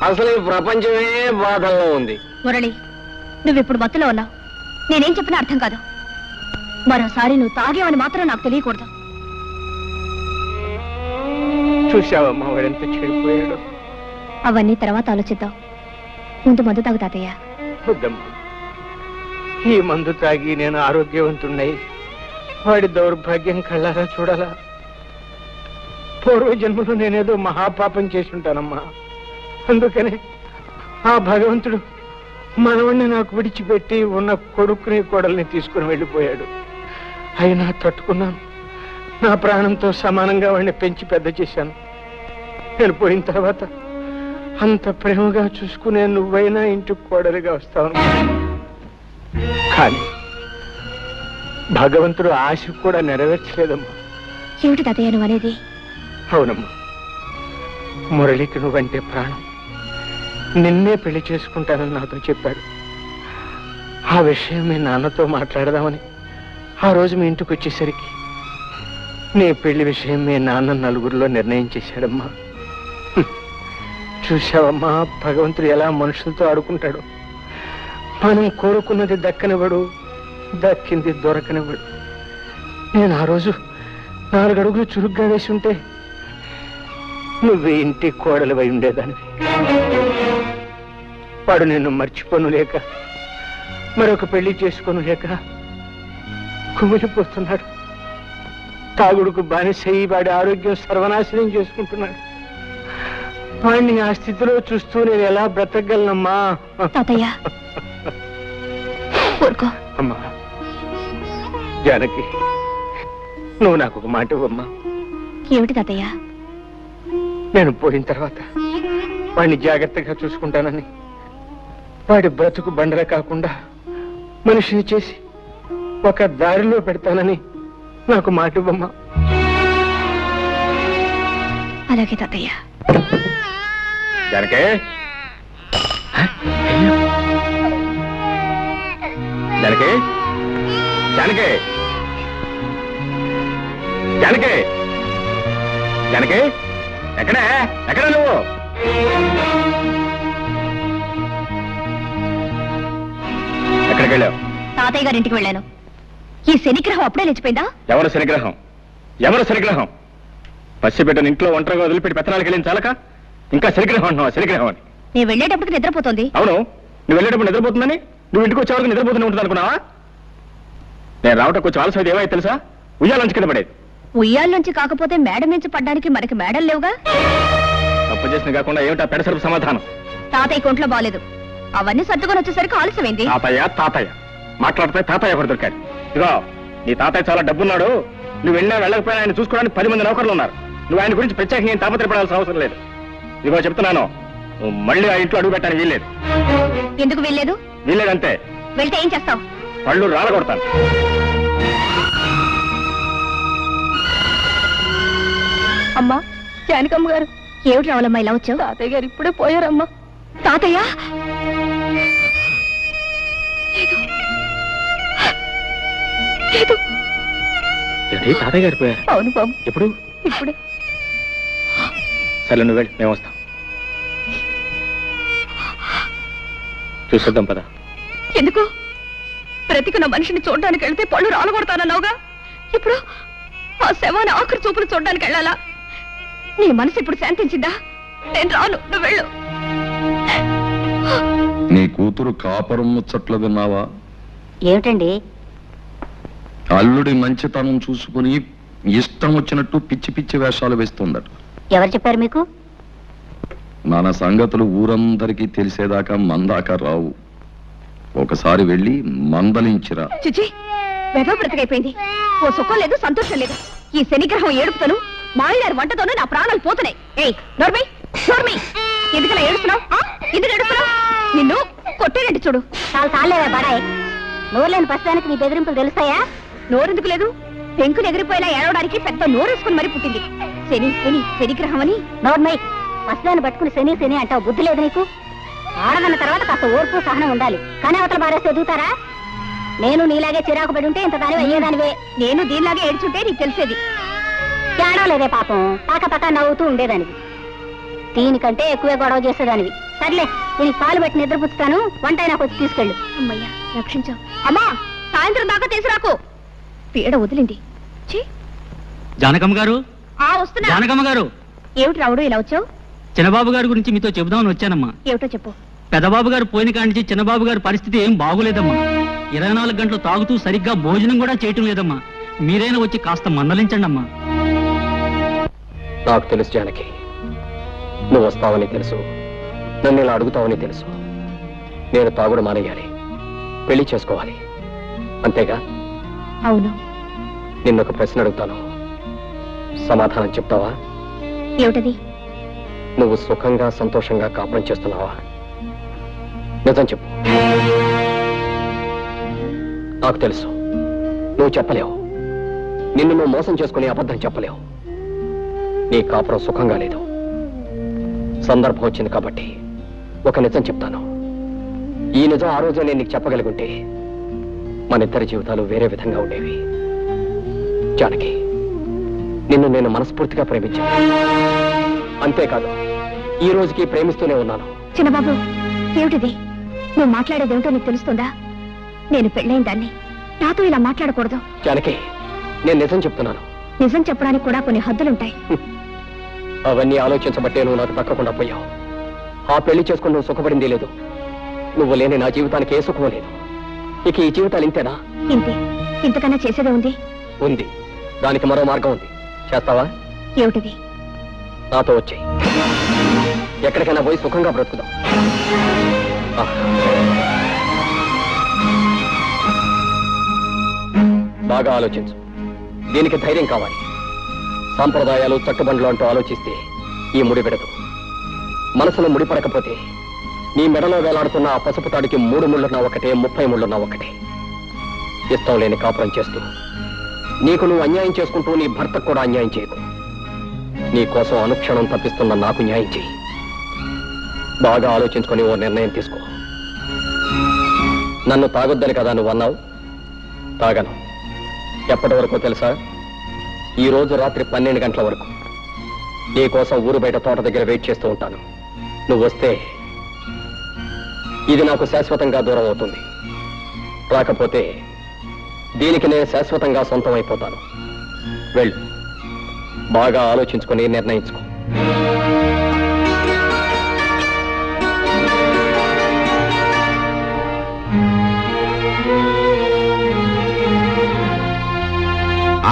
అసలు ఈ ప్రపంచమే బాధల్లో ఉంది. మురళి, నువ్విప్పుడు మత్తులో ఉన్నావు. నేనేం చెప్పినా అర్థం కాదు. మరోసారి నువ్వు తాగేవని మాత్రం నాకు తెలియకూడదు. చూసావమ్మా వాడెంత చెడిపోయాడు. అవన్నీ తర్వాత ఆలోచిద్దాం. ముందు మందు తాగు తాతయ్య. వద్దమ్మా, ఈ మందు తాగి నేను ఆరోగ్యవంతున్నై వాడి దౌర్భాగ్యం కళ్ళారా చూడాలా? పూర్వ జన్మలో నేనేదో మహాపాపం చేసి ఉంటానమ్మా. అందుకనే ఆ భగవంతుడు మనవణ్ణి నాకు విడిచిపెట్టి ఉన్న కొడుకుని కోడల్ని తీసుకుని వెళ్ళిపోయాడు. అయినా తట్టుకున్నాను. నా ప్రాణంతో సమానంగా వాడిని పెంచి పెద్ద చేశాను. నేను పోయిన తర్వాత అంత ప్రేమగా చూసుకునే నువ్వైనా ఇంటికి కోడలిగా వస్తావు. కానీ భగవంతుడు ఆశ కూడా నెరవేర్చలేదమ్మా. ఏమిటి తాతయ్య నువ్వు అనేది? అవునమ్మా, మురళికి నువ్వంటే ప్రాణం. నిన్నే పెళ్లి చేసుకుంటానని నాతో చెప్పాడు. ఆ విషయం మీ నాన్నతో మాట్లాడదామని ఆ రోజు మీ ఇంటికి వచ్చేసరికి నీ పెళ్లి విషయం మీ నాన్న నలుగురిలో నిర్ణయం చేశాడమ్మా. చూశావమ్మా, భగవంతుడు ఎలా మనుషులతో ఆడుకుంటాడు. మనం కోరుకున్నది దక్కనివ్వడు, దక్కింది దొరకనివ్వడు. నేను ఆ రోజు 4 అడుగులు చురుగ్గా వేసి ఉంటే నువ్వు ఇంటి కోడలివై ఉండేదానివి. వాడు నిన్ను మర్చిపోను లేక, మరొక పెళ్లి చేసుకోను లేక కుమిలిపోతున్నాడు. తాగుడుకు బానిసయి వాడి ఆరోగ్యం సర్వనాశనం చేసుకుంటున్నాడు. వాడిని ఆ స్థితిలో చూస్తూ నేను ఎలా బ్రతకగలనమ్మా? తాతయ్య, ఊరుకో. అమ్మా జానకి, నువ్వు నాకు ఒక మాట ఇవ్వమ్మా. ఏమిటి తాతయ్య? నేను పోయిన తర్వాత వాడిని జాగ్రత్తగా చూసుకుంటానని, వాడి బ్రతుకు బండల కాకుండా మనిషిని చేసి ఒక దారిలో పెడతానని నాకు మాట ఇవ్వమ్మా. అలాగే తాతయ్య. జానకే, జానకే, జానకే, జానకే, జానకే, ఎక్కడే ఎక్కడ నువ్వు? ఎక్కడికి వెళ్ళావు? తాతయ్య గారింటికి వెళ్ళాను. ఈ శనిగ్రహం అప్పుడే లేచిపోయిందా? ఎవరు శనిగ్రహం? ఎవరు శనిగ్రహం? పసిబిడ్డను ఇంట్లో ఒంటరిగా వదిలిపెట్టి పెత్తనాలకు వెళ్ళిన చాలక ఇంకా శనిగ్రహం అంటున్నావా? శనిగ్రహం అని. నేను వెళ్ళేటప్పటికి నిద్రపోతుంది. అవును, నువ్వు వెళ్ళేటప్పుడు నిద్రపోతుందని నువ్వు ఇంటికి వచ్చే వరకు నిద్రపోతూనే ఉంటుంది అనుకున్నావా? నేను రావటం కొంచెం ఆలస్యం ఏమైతే తెలుసా? ఉయ్యాలంచి కింద పడేది. ఉయ్యాల నుంచి కాకపోతే మేడ నుంచి పడ్డానికి మనకి మేడలు లేవుగా. తప్పు చేసిన కాకుండా ఏమిటా పెడసరుపు సమాధానం? తాతయ్య ఒంట్లో బాలేదు. అవన్నీ సర్దుకొని వచ్చేసరికి ఆలస్యమైంది. తాతయ్య మాట్లాడితే తాతయ్య ఒకటి దొరికాడు. ఇదిగో నీ తాతయ్య చాలా డబ్బున్నాడు. నువ్వు వెళ్ళినా వెళ్ళకపోయినా ఆయన చూసుకోవడానికి 10 మంది నౌకర్లు ఉన్నారు. నువ్వు ఆయన గురించి ప్రత్యేకంగా ఏం తాపత్రపడాల్సిన అవసరం లేదు. ఇదిగో చెప్తున్నాను, నువ్వు మళ్ళీ ఆ ఇంట్లో అడుగు పెట్టడానికి వీల్లేదు. ఎందుకు వీల్లేదు? వీల్లేదంతే. వెళ్తే ఏం చేస్తావు? పళ్ళు రాలగొడతాను. అమ్మా, జానకమ్మ గారు. ఏమిటి రావాలమ్మా ఇలా వచ్చావు? తాతయ్య గారు ఇప్పుడే పోయారమ్మా. తాతయ్య తాతయ్య గారు పోయారు? అవును బాబు. ఎప్పుడు? ఇప్పుడే. సరే నువ్వు వెళ్ళి, మేము వస్తాం. చూసేద్దాం పద. ఎందుకు? బ్రతికున్న మనిషిని చూడడానికి వెళ్తే పళ్ళు రాలగొడతానన్నావుగా, ఇప్పుడు ఆ శవాన్ని ఆఖరి చూపులు చూడడానికి వెళ్ళాలా? నీ మనసు ఇప్పుడు శాంతించిందా? నేను రాను, నువ్వు వెళ్ళు. నీ కూతురు కాపురం ముచ్చట్లు విన్నావా? ఏమిటండి? అల్లుడి మంచితనం చూసుకుని ఇష్టం వచ్చినట్టు పిచ్చి పిచ్చి వేషాలు వేస్తుందట. ఎవరు చెప్పారు మీకు? మన సంగతులు ఊరందరికీ తెలిసేదాకా మందాక రావు. ఒకసారి వెళ్ళి మందలించిరా. చిచి, వెధవ బ్రతికైపోయింది. ఓ సుఖం లేదు, సంతోషం లేదు. ఈ శనిగ్రహం ఏడుపుతోను, మాయదారి వంటతోనూ నా ప్రాణాలు పోతున్నాయి. ఏయ్ నోర్మై, నోర్మై, ఎందుకలా ఏడుస్తున్నావు? ఎందుకు ఏడుస్తున్నావు? నిన్ను కొట్టేనండి చూడు. చాలా సాలేవా బడాయ్, నోరులేని ప్రస్తుతానికి నీ బెదిరింపులు తెలుస్తాయా? నోరెందుకు లేదు? పెంకులు ఎగిరిపోయేలా ఏడవడానికి పెద్ద నోరేసుకుని మరీ పుట్టింది. శని శని శనిగ్రహం అని. నోర్మై, ప్రస్తుతాన్ని పట్టుకుని శని శని అంటావు, బుద్ధి లేదు నీకు? ఆడదన్న తర్వాత కాస్త ఓర్పు సహనం ఉండాలి. కానీ అవతల బారేస్తే ఎదుగుతారా? నేను నీలాగే చిరాకు పడి ఉంటే ఇంత దానివి అయ్యేదానివే. నేను దీనిలాగే ఏడ్చుంటే నీకు తెలిసేది. ఏడవలేదే పాపం, పక్క నవ్వుతూ ఉండేదానివి. దీనికంటే ఎక్కువే గొడవ చేసేదానివి. సర్లే, దీనికి పాలు పెట్టి నిద్రపుచ్చుతాను, వంట నాకు వచ్చి తీసుకెళ్ళు. అమ్మయ్యా, రక్షించావు. అమ్మా, సాయంత్రం దాకా తీసుకురాకు. పీడ వదిలింది. జానకమ్మ గారు, వస్తున్నా. జానకమ్మ గారు. ఏమిటి రావుడు ఇలా వచ్చావు? చిన్నబాబు గారి గురించి మీతో చెబుదామని వచ్చానమ్మా. ఏమిటో చెప్పు. పెద్దబాబు గారు పోయిన కాడి నుంచి చిన్నబాబు గారి పరిస్థితి ఏం బాగులేదమ్మా. 24 గంటలు తాగుతూ సరిగ్గా భోజనం కూడా చేయటం లేదమ్మా. మీరైనా వచ్చి కాస్త మందలించండి అమ్మా. నాకు తెలుసు జానకి, నువ్వు వస్తావని తెలుసు, నన్ను ఇలా అడుగుతావని తెలుసు. నేను తాగుడు మానేయాలి, పెళ్లి చేసుకోవాలి, అంతేగా? అవును. నిన్నొక ప్రశ్న అడుగుతాను, సమాధానం చెప్తావా? ఏమిటది? నువ్వు సుఖంగా సంతోషంగా కాపురం చేస్తున్నావా? నిజం చెప్పు. నాకు తెలుసు నువ్వు చెప్పలేవు. నిన్ను నువ్వు మోసం చేసుకుని అబద్ధం చెప్పలేవు. నీ కాపురం సుఖంగా లేదు. సందర్భం వచ్చింది కాబట్టి ఒక నిజం చెప్తాను. ఈ నిజం ఆ రోజు నేను నీకు చెప్పగలుగుంటే మన ఇద్దరి జీవితాలు వేరే విధంగా ఉండేవి. జానకి, నిన్ను నేను మనస్ఫూర్తిగా ప్రేమించాను. అంతేకాదు, ఈ రోజుకి ప్రేమిస్తూనే ఉన్నాను. చిన్నబాబు, ఏమిటిది? నువ్వు మాట్లాడేదేమిటో నీకు తెలుస్తుందా? నేను పెళ్ళైన దాన్ని, నాతో ఇలా మాట్లాడకూడదు. జానకి, నేను నిజం చెప్తున్నాను. నిజం చెప్పడానికి కూడా కొన్ని హద్దులుంటాయి. అవన్నీ ఆలోచించబట్టే నువ్వు నాకు తక్కకుండా పోయావు. ఆ పెళ్లి చేసుకుని నువ్వు సుఖపడింది లేదు. నువ్వు లేని నా జీవితానికి ఏ సుఖం లేదు. ఇక ఈ జీవితాలు ఇంతేనా? ఇంతే. ఇంతకన్నా చేసేదే ఉంది? ఉంది. దానికి మరో మార్గం ఉంది. చేస్తావా? ఏమిటిది? నాతో వచ్చేయి. ఎక్కడికైనా పోయి సుఖంగా బ్రతుకుదాం. బాగా ఆలోచించు. దీనికి ధైర్యం కావాలి. సాంప్రదాయాలు చట్టుబండ్లు అంటూ ఆలోచిస్తే ఈ ముడి విడదు. మనసులో ముడిపడకపోతే నీ మెడలో వేలాడుతున్న ఆ పసుపు తాడికి 3 ముళ్ళున్నా ఒకటే, 30 ముళ్ళున్నా ఒకటే. ఇష్టం లేని కాపురం చేస్తూ నీకు నువ్వు అన్యాయం చేసుకుంటూ నీ భర్తకు కూడా అన్యాయం చేయకు. నీ కోసం అనుక్షణం తప్పిస్తున్న నాకు న్యాయం చేయి. బాగా ఆలోచించుకొని ఓ నిర్ణయం తీసుకో. నన్ను తాగొద్దని కదా నువ్వు అన్నావు. తాగను. ఎప్పటి వరకు తెలుసా? ఈ రోజు రాత్రి 12 గంటల వరకు నీ కోసం ఊరు బయట తోట దగ్గర వెయిట్ చేస్తూ ఉంటాను. నువ్వు వస్తే ఇది నాకు శాశ్వతంగా దూరం అవుతుంది. రాకపోతే దీనికి నేను శాశ్వతంగా సొంతం అయిపోతాను. వెళ్ళు. బాగా ఆలోచించుకొని నిర్ణయించుకో.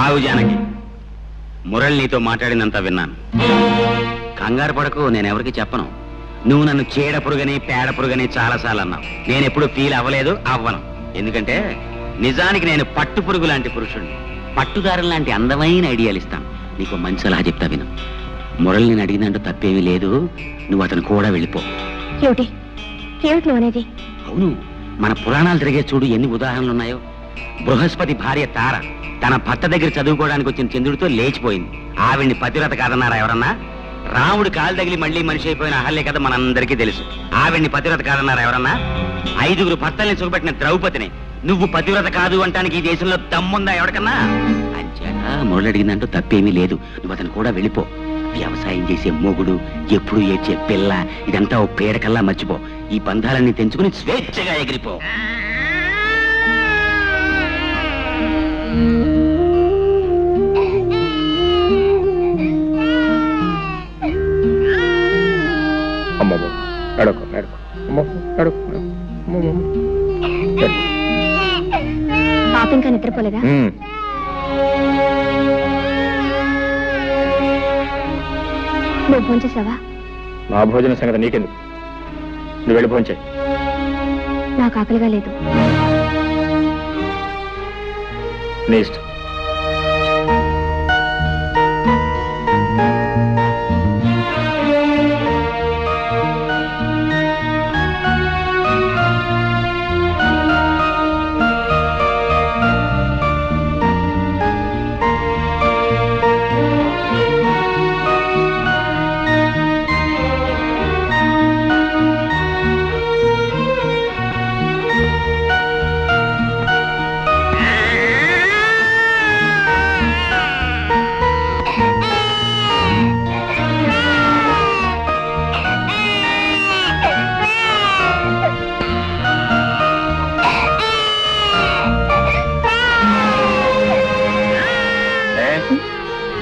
ఆవు జానకి, మురళి నీతో మాట్లాడినంత విన్నాను. కంగారు పడకు, నేనెవరికి చెప్పను. నువ్వు నన్ను చీడ పురుగని పేడ పురుగని చాలాసార్లు అన్నావు. నేను ఎప్పుడు ఫీల్ అవ్వలేదు, అవ్వను. ఎందుకంటే నిజానికి నేను పట్టు పురుగు లాంటి పురుషుడిని. పట్టుదారులు లాంటి అందమైన ఐడియాలు ఇస్తాను. నీకు మంచి సలహా చెప్తా విను. మురళి నేను అడిగినంటూ తప్పేమీ లేదు. నువ్వు అతను కూడా వెళ్ళిపో. ఏమిటి ఏమిటి నువ్వు అనేది? అవును, మన పురాణాలు తిరిగే చూడు ఎన్ని ఉదాహరణలు ఉన్నాయో. బృహస్పతి భార్య తార తన భర్త దగ్గర చదువుకోవడానికి వచ్చిన చంద్రుడితో లేచిపోయింది. ఆవిడ్ని పతివ్రత కాదన్నారా ఎవరన్నా? రాముడు కాలు తగిలి మళ్ళీ మనిషి అయిపోయిన అహల్య కథ మనందరికీ తెలుసు. ఆవిడ్ని పతివ్రత కాదన్నారా ఎవరన్నా? 5గురు భర్తల్ని సుఖపెట్టిన ద్రౌపదిని నువ్వు పతివ్రత కాదు అంటానికి ఈ దేశంలో దమ్ముందా ఎవరికన్నా? అంచేత మురళి అడిగిందంటూ తప్పేమీ లేదు. నువ్వు అతను కూడా వెళ్ళిపో. వ్యవసాయం చేసే మొగుడు, ఎప్పుడు ఏడ్చే పిల్ల, ఇదంతా ఓ పేడకల్లా మర్చిపో. ఈ బంధాలన్నీ తెంచుకుని స్వేచ్ఛగా ఎగిరిపో. పాప ఇంకా నిద్రపోలేదా? నువ్వు ఫోన్ చేసావా? నా భోజన సంగతి నీకెందుకు? నువ్వు వెళ్ళి భోంచేయి. నాకు ఆకలిగా లేదు. నీ ఇష్టం.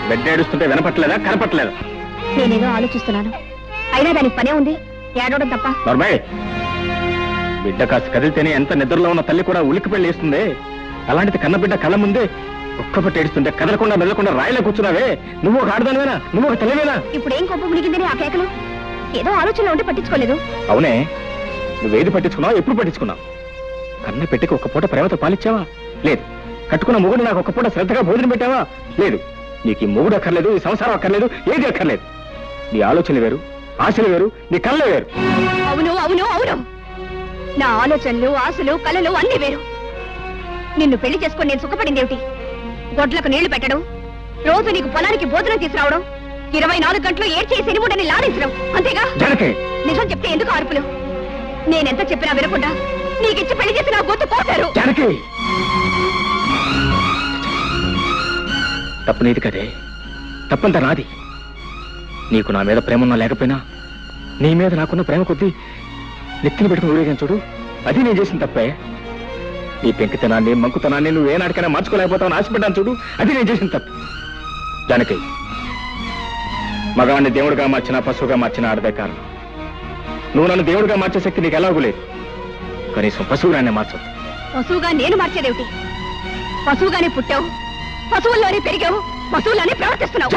బిడ్డ ఏడుస్తుంటే వినపట్లేదా, కనపట్లేదా? నేనేదో ఆలోచిస్తున్నాను. అయినా దానికి పనే ఉంది, ఏడవడం తప్ప. నర్మయ్, బిడ్డ కాస్త కదిలితేనే ఎంత నిద్రలో ఉన్న తల్లి కూడా ఉలిక్కి పెళ్లి వేస్తుంది. అలాంటిది కన్న బిడ్డ కళ్ళ ముందే ఒక్కపట్టి ఏడుస్తుంటే కదలకుండా మెదలకుండా రాయిలా కూర్చున్నావే. నువ్వు ఒక ఆడదానివేనా? నువ్వు ఒక తల్లివేనా? ఇప్పుడు ఏం కోపం మునిగిందని ఆ కేకలు? ఏదో ఆలోచనలో ఉంటే పట్టించుకోలేదు. అవునే, నువ్వేది పట్టించుకున్నావు? ఎప్పుడు పట్టించుకున్నావు? కన్న పెట్టికి ఒక్క పూట ప్రేమతో పాలిచ్చావా? లేదు. కట్టుకున్న మొగుడు నాకు ఒక్క పూట శ్రద్ధగా భోజనం పెట్టావా? లేదు. నీకు ఈ మొగుడు అక్కర్లేదు, ఈ సంసారం అక్కర్లేదు, ఏది అక్కర్లేదు. నీ ఆలోచనలు వేరు, ఆశలు వేరు, నీ కళ్ళే వేరు. అవును అవును అవును, నా ఆలోచనలు, ఆశలు, కలలు అన్ని వేరు. నిన్ను పెళ్లి చేసుకుని నేను సుఖపడిందేమిటి? గొడ్లకు నీళ్లు పెట్టడం, రోజు నీకు పొలానికి భోజనం తీసుకురావడం, 24 గంటలు ఏడ్చేసి ఎనిముడని లాడించడం, అంతేగా? నిజం చెప్తే ఎందుకు అరుపులు? నేనెంత చెప్పినా వినకుండా నీకిచ్చి పెళ్లి చేసి నా గొంతు కోసారు. తప్పు నీది కదే, తప్పంతా నాది. నీకు నా మీద ప్రేమ ఉన్నా లేకపోయినా నీ మీద నాకున్న ప్రేమ కొద్దీ నెత్తిని పెట్టుకుని ఊరేగాను చూడు, అది నేను చేసిన తప్పే. నీ పెంకితనాన్ని, మంకుతనాన్ని నువ్వు ఏనాటికైనా మార్చుకోలేకపోతావు ఆశపడ్డాను చూడు, అది నేను చేసిన తప్పు. జానకి, మగాన్ని దేవుడిగా మార్చినా పశువుగా మార్చినా ఆడదే కారణం. నువ్వు నన్ను దేవుడిగా మార్చే శక్తి నీకు ఎలాగూ లేదు. కనీసం పశువుగానే మార్చదు. పశువుగా నేను మార్చేదేమిటి? పశువుగానే పుట్టావు, పశువుల్లోనే పెరిగావు, పశువుల్లోనే ప్రవర్తిస్తున్నావు.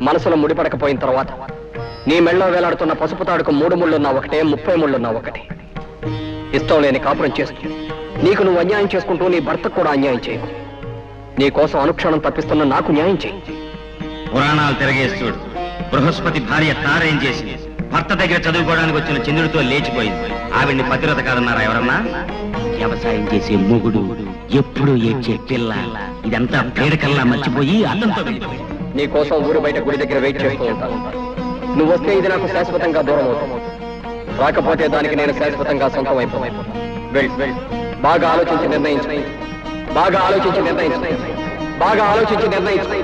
మనసులో ముడిపడకపోయిన తర్వాత నీ మెళ్ళో వేలాడుతున్న పసుపు తాడుకు 3 ముళ్ళున్నా ఒకటే, 30 ముళ్ళున్నా ఒకటే. ఇష్టం లేని కాపురం చేస్తూ నీకు నువ్వు అన్యాయం చేసుకుంటూ నీ భర్తకు కూడా అన్యాయం చేయకు. నీ కోసం అనుక్షణం తప్పిస్తున్న నాకు న్యాయం చేయి. పురాణాలు తిరగేస్తుడు బృహస్పతి భార్య తారేం చేసింది? భర్త దగ్గర చదువుకోవడానికి వచ్చిన చంద్రుడితో లేచిపోయింది. ఆవిడ్ని పతివ్రత కాదన్నారా ఎవరన్నా? వ్యవసాయం చేసే మొగుడు, ఎప్పుడు ఏడ్చే పిల్ల, ఇదంతా పేడకల్లా మర్చిపోయి అతనితో వెళ్ళిపోయింది. నీ కోసం ఊరు బయట గుడి దగ్గర వెయిట్ చేస్తూ ఉంటాను. నువ్వు వస్తే ఇది నాకు శాశ్వతంగా దూరం అవుతావు, రాకపోతే దానికి నేను శాశ్వతంగా సొంతం అయిపోతాను. వెళ్ళు, బాగా ఆలోచించి నిర్ణయించు, బాగా ఆలోచించి నిర్ణయించు, బాగా ఆలోచించి నిర్ణయించు.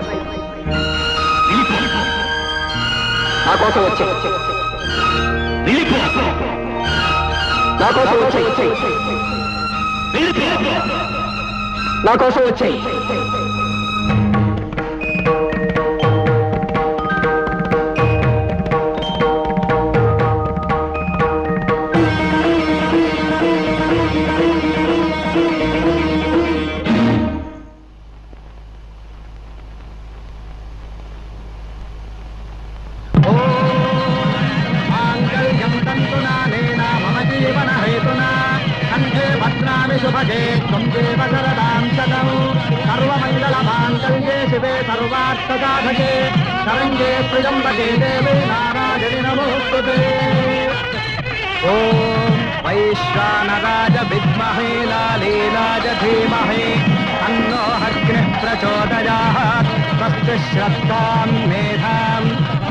నా కోసం వచ్చే, నా కోసం వచ్చే. నా కోసం వచ్చాయి. శుభగే త్వం దేవ శరదాం శతం సర్వమంగళ మాంగళ్యే శివే సర్వార్థ సాధకే శరణ్యే త్ర్యంబకే దేవే నారాయణి నమోస్తుతే. ఓం వైశ్వానరాయ విద్మహే లాలీలాయ ధీమహి తన్నో అగ్నిః ప్రచోదయాత్. స్వస్తి శ్రద్ధాం మేధాం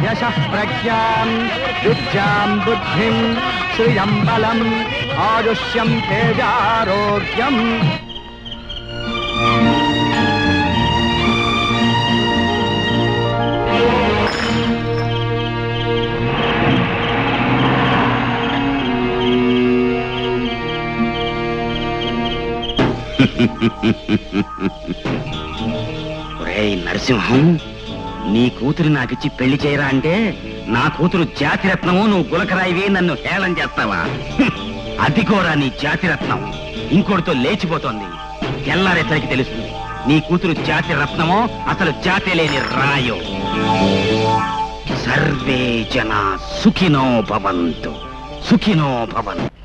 యశః ప్రజ్ఞాం విద్యాం బుద్ధిం శ్రియం బలం ఆయుష్యం తేజారోగ్యం. ఒరేయ్ నరసింహం, నీ కూతురు నాకిచ్చి పెళ్లి చేయరా అంటే నా కూతురు జాతిరత్నము, నువ్వు గులకరాయివి, నన్ను హేళన చేస్తావా? అది కూడా నీ జాతిరత్నం ఇంకోటితో లేచిపోతోంది. తెల్లారేసరికి తెలుస్తుంది నీ కూతురు జాతి రత్నమో అసలు జాతి లేని రాయో. సర్వే జన సుఖినో భవంతు, సుఖినో భవంతు.